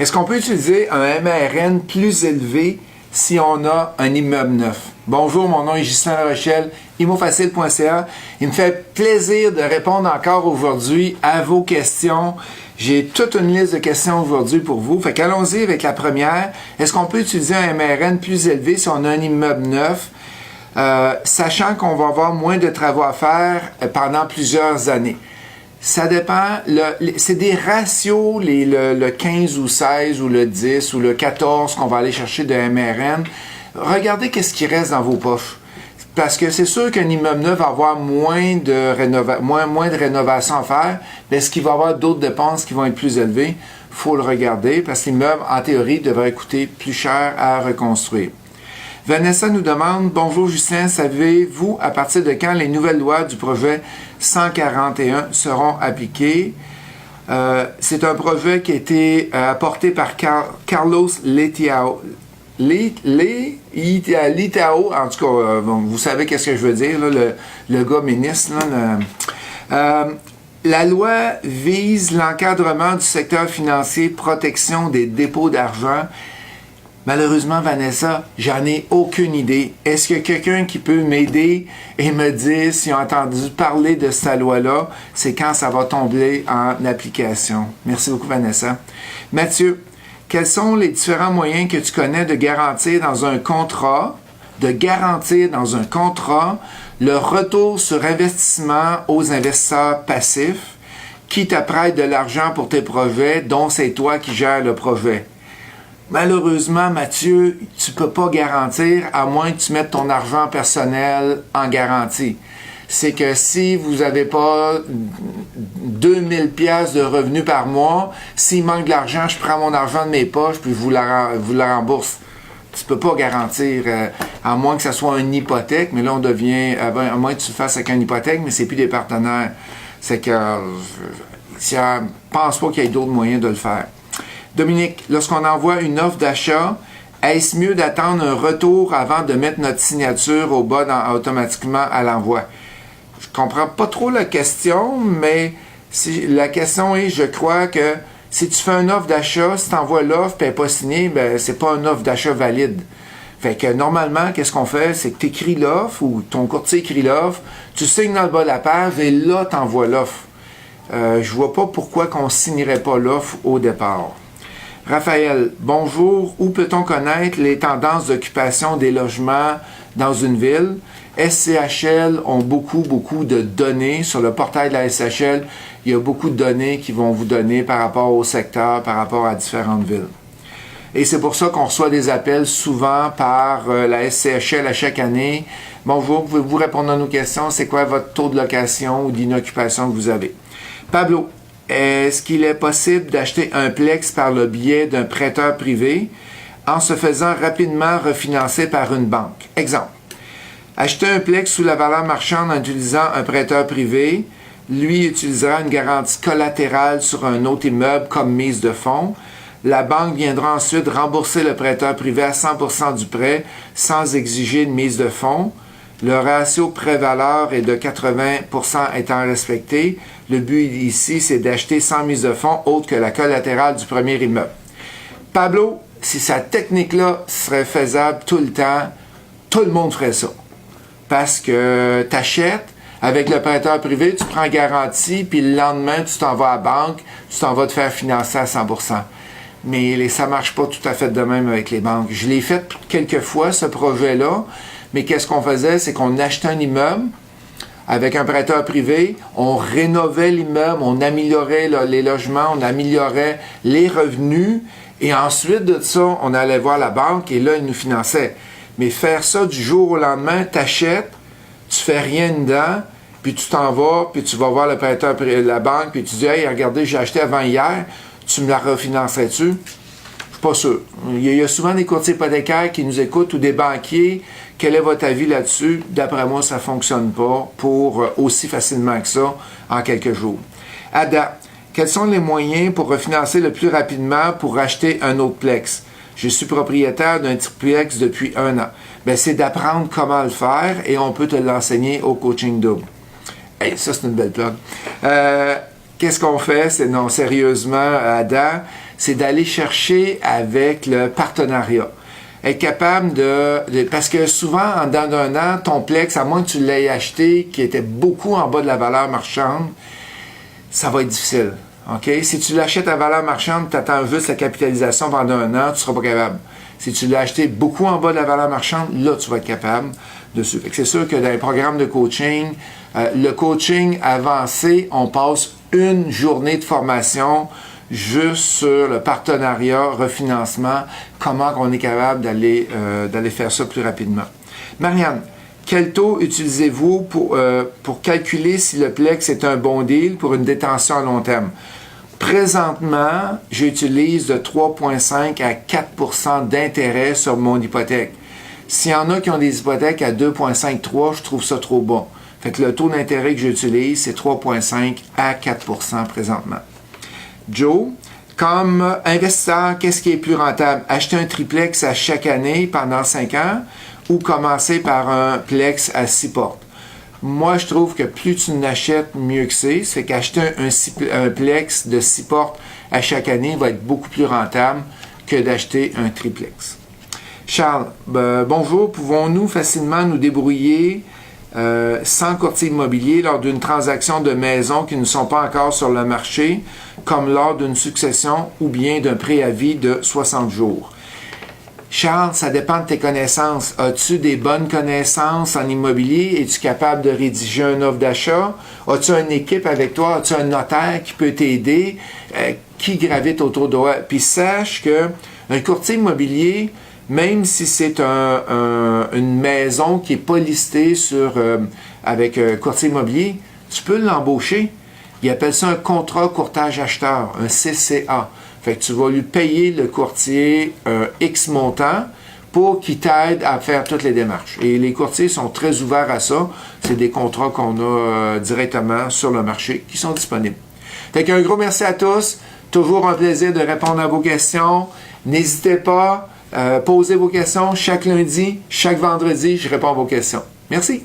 Est-ce qu'on peut utiliser un MRN plus élevé si on a un immeuble neuf? Bonjour, mon nom est Ghislain Larochelle, immofacile.ca. Il me fait plaisir de répondre encore aujourd'hui à vos questions. J'ai toute une liste de questions aujourd'hui pour vous. Fait qu'allons-y avec la première. Est-ce qu'on peut utiliser un MRN plus élevé si on a un immeuble neuf, sachant qu'on va avoir moins de travaux à faire pendant plusieurs années? Ça dépend. C'est des ratios, le 15 ou 16 ou le 10 ou le 14 qu'on va aller chercher de MRN. Regardez qu'est-ce qui reste dans vos poches. Parce que c'est sûr qu'un immeuble neuf va avoir moins de rénovation à faire, mais est-ce qu'il va y avoir d'autres dépenses qui vont être plus élevées? Il faut le regarder parce que l'immeuble, en théorie, devrait coûter plus cher à reconstruire. Vanessa nous demande « Bonjour Justin, savez-vous à partir de quand les nouvelles lois du projet 141 seront appliquées? » C'est un projet qui a été apporté par Carlos Letao. Litao, en tout cas, vous savez qu'est-ce que je veux dire, là, le gars ministre. La loi vise l'encadrement du secteur financier, protection des dépôts d'argent. Malheureusement, Vanessa, j'en ai aucune idée. Est-ce qu'il y a quelqu'un qui peut m'aider et me dire s'ils ont entendu parler de cette loi-là? C'est quand ça va tomber en application. Merci beaucoup, Vanessa. Mathieu, quels sont les différents moyens que tu connais de garantir dans un contrat, le retour sur investissement aux investisseurs passifs qui te prêtent de l'argent pour tes projets, dont c'est toi qui gères le projet? Malheureusement, Mathieu, tu ne peux pas garantir à moins que tu mettes ton argent personnel en garantie. C'est que si vous n'avez pas 2000 pièces de revenus par mois, s'il manque de l'argent, je prends mon argent de mes poches puis je vous la rembourse. Tu ne peux pas garantir, à moins que ce soit une hypothèque, mais là on devient, à moins que tu le fasses avec une hypothèque, mais c'est plus des partenaires. C'est que je pense pas qu'il y ait d'autres moyens de le faire. Dominique, lorsqu'on envoie une offre d'achat, est-ce mieux d'attendre un retour avant de mettre notre signature au bas automatiquement à l'envoi? Je comprends pas trop la question, mais la question est, je crois que si tu fais une offre d'achat, si tu envoies l'offre et elle n'est pas signée, ben c'est pas une offre d'achat valide. Fait que normalement, qu'est-ce qu'on fait? C'est que tu écris l'offre ou ton courtier écrit l'offre, tu signes dans le bas de la page et là, tu envoies l'offre. Je vois pas pourquoi qu'on signerait pas l'offre au départ. Raphaël, bonjour. Où peut-on connaître les tendances d'occupation des logements dans une ville? SCHL ont beaucoup de données. Sur le portail de la SCHL, il y a beaucoup de données qui vont vous donner par rapport au secteur, par rapport à différentes villes. Et c'est pour ça qu'on reçoit des appels souvent par la SCHL à chaque année. Bonjour, pouvez-vous répondre à nos questions? C'est quoi votre taux de location ou d'inoccupation que vous avez? Pablo, est-ce qu'il est possible d'acheter un Plex par le biais d'un prêteur privé en se faisant rapidement refinancer par une banque? Exemple. Acheter un Plex sous la valeur marchande en utilisant un prêteur privé, lui utilisera une garantie collatérale sur un autre immeuble comme mise de fonds. La banque viendra ensuite rembourser le prêteur privé à 100% du prêt sans exiger une mise de fonds. Le ratio prêt-valeur est de 80% étant respecté. Le but ici, c'est d'acheter sans mise de fonds autre que la collatérale du premier immeuble. Pablo, si cette technique-là serait faisable tout le temps, tout le monde ferait ça. Parce que tu achètes, avec le prêteur privé, tu prends garantie, puis le lendemain, tu t'en vas à la banque, tu t'en vas te faire financer à 100%. Mais ça ne marche pas tout à fait de même avec les banques. Je l'ai fait quelques fois, ce projet-là, mais qu'est-ce qu'on faisait? C'est qu'on achetait un immeuble avec un prêteur privé, on rénovait l'immeuble, on améliorait les logements, on améliorait les revenus, et ensuite de ça, on allait voir la banque, et là, ils nous finançaient. Mais faire ça du jour au lendemain, t'achètes, tu fais rien dedans, puis tu t'en vas, puis tu vas voir le prêteur, la banque, puis tu dis « Hey, regardez, j'ai acheté avant hier, tu me la refinancerais-tu? » Je suis pas sûr. Il y a souvent des courtiers hypothécaires qui nous écoutent ou des banquiers. Quel est votre avis là-dessus? D'après moi, ça ne fonctionne pas pour aussi facilement que ça en quelques jours. Ada, quels sont les moyens pour refinancer le plus rapidement pour acheter un autre Plex? Je suis propriétaire d'un triplex depuis 1 an. Ben, c'est d'apprendre comment le faire et on peut te l'enseigner au coaching double. Hey, ça, c'est une belle plug. Qu'est-ce qu'on fait? Non, sérieusement, Ada, c'est d'aller chercher avec le partenariat. Être capable parce que souvent, en dedans d'un an, ton Plex, à moins que tu l'aies acheté, qui était beaucoup en bas de la valeur marchande, ça va être difficile. OK? Si tu l'achètes à valeur marchande, tu attends juste la capitalisation pendant un an, tu ne seras pas capable. Si tu l'as acheté beaucoup en bas de la valeur marchande, là, tu vas être capable dessus. C'est sûr que dans les programmes de coaching, le coaching avancé, on passe une journée de formation juste sur le partenariat, refinancement, comment on est capable d'aller faire ça plus rapidement. Marianne, quel taux utilisez-vous pour calculer si le Plex est un bon deal pour une détention à long terme? Présentement, j'utilise de 3,5 à 4 % d'intérêt sur mon hypothèque. S'il y en a qui ont des hypothèques à 2,5-3, je trouve ça trop bon. Fait que le taux d'intérêt que j'utilise, c'est 3,5 à 4 % présentement. Joe, comme investisseur, qu'est-ce qui est plus rentable? Acheter un triplex à chaque année pendant 5 ans ou commencer par un plex à 6 portes? Moi, je trouve que plus tu n'achètes, mieux que c'est. Ça fait qu'acheter un plex de 6 portes à chaque année va être beaucoup plus rentable que d'acheter un triplex. Charles, bonjour. Pouvons-nous facilement nous débrouiller sans courtier immobilier lors d'une transaction de maisons qui ne sont pas encore sur le marché, comme lors d'une succession ou bien d'un préavis de 60 jours? Charles, ça dépend de tes connaissances. As-tu des bonnes connaissances en immobilier? Es-tu capable de rédiger une offre d'achat? As-tu une équipe avec toi? As-tu un notaire qui peut t'aider? Qui gravite autour de toi? Puis sache qu'un courtier immobilier, même si c'est une maison qui n'est pas listée avec courtier immobilier, tu peux l'embaucher. Ils appellent ça un contrat courtage acheteur, un CCA. Fait que tu vas lui payer le courtier X montant pour qu'il t'aide à faire toutes les démarches. Et les courtiers sont très ouverts à ça. C'est des contrats qu'on a directement sur le marché qui sont disponibles. Fait qu'un gros merci à tous. Toujours un plaisir de répondre à vos questions. N'hésitez pas, posez vos questions chaque lundi, chaque vendredi, je réponds à vos questions. Merci.